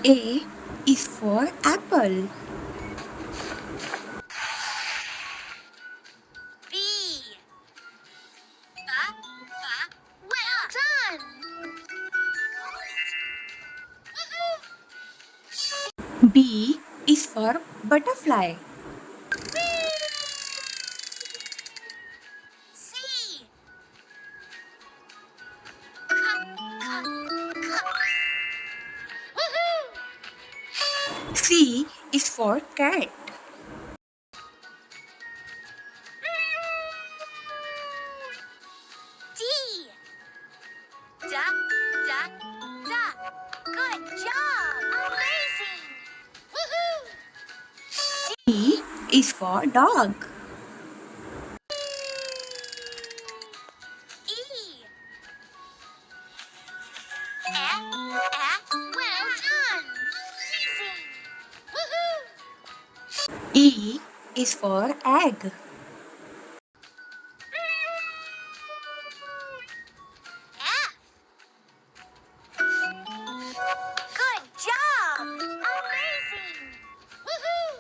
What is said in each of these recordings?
A is for apple. B. Well done. B is for butterfly. C. C is for cat. D. Da, da, da. Good job. Amazing. Woohoo! D is for dog. E. F, F. Well done. Amazing. Woohoo! E is for egg. F. Good job. Amazing. Woohoo!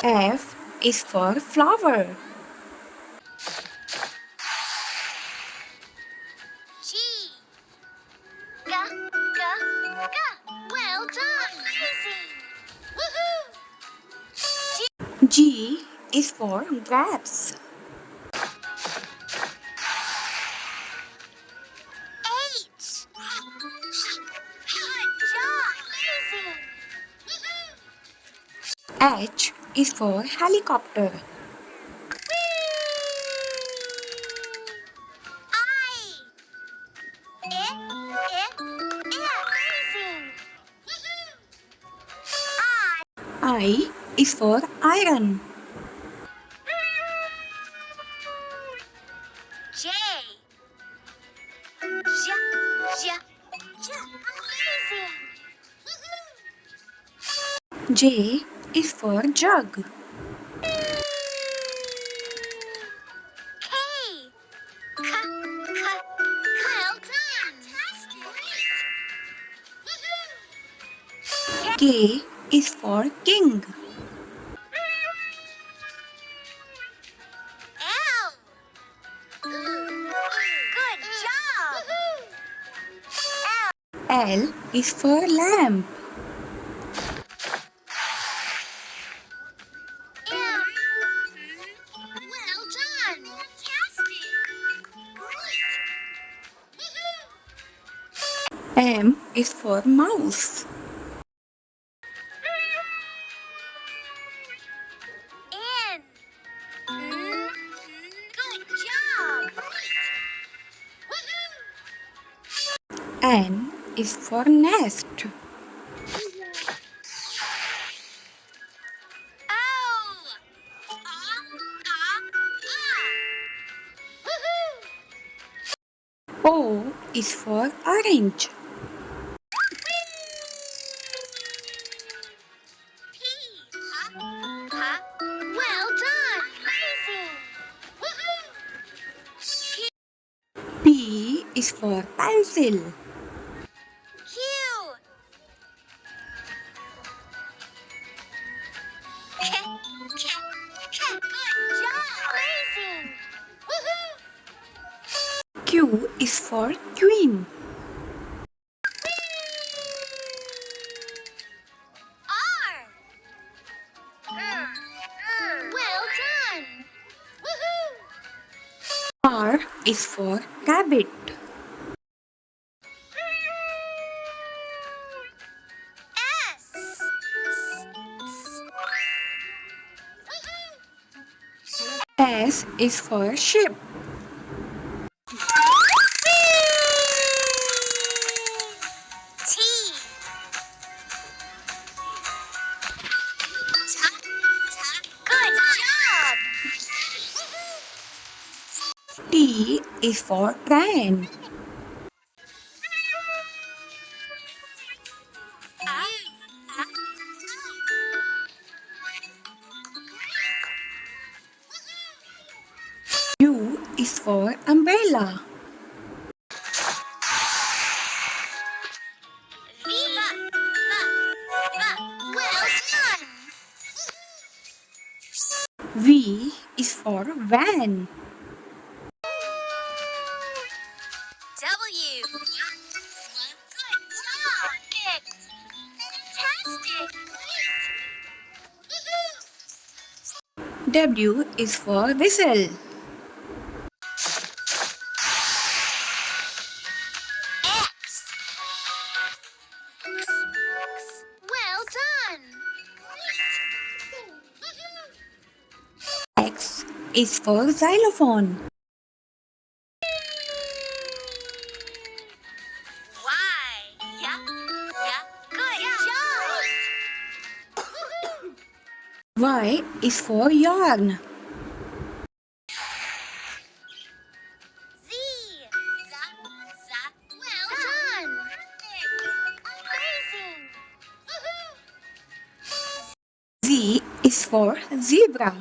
F is for flower. G. G, G, G. Well done. Amazing. Woohoo! G is for grapes. H. Good job. Amazing. Woohoo! H is for helicopter. I. Amazing. Woohoo! I is for iron. J. J. J. J. Amazing. Woohoo! J is for jug. K. K. K. Well done. Fantastic. Woohoo! K is for king. L. Good job. L is for lamp. M. Well done. Fantastic. Great. Woohoo! M is for mouse. N. Good job. Great. Woohoo! N is for nest. O. Woohoo! O is for orange. P. Well done. Amazing. Woohoo! P is for pencil. Q. Good job. Amazing. Woohoo! Q is for queen. R. Well done. Woohoo! R is for rabbit. S. Woohoo! S is for ship. T. Good job. T is for train. U is for umbrella. V. V is for van. W. Good job. Fantastic. W is for whistle. X. Well done. X is for xylophone. Y. Yeah. Good job. Y is for yarn. Z. Well done. Amazing. Z is for zebra.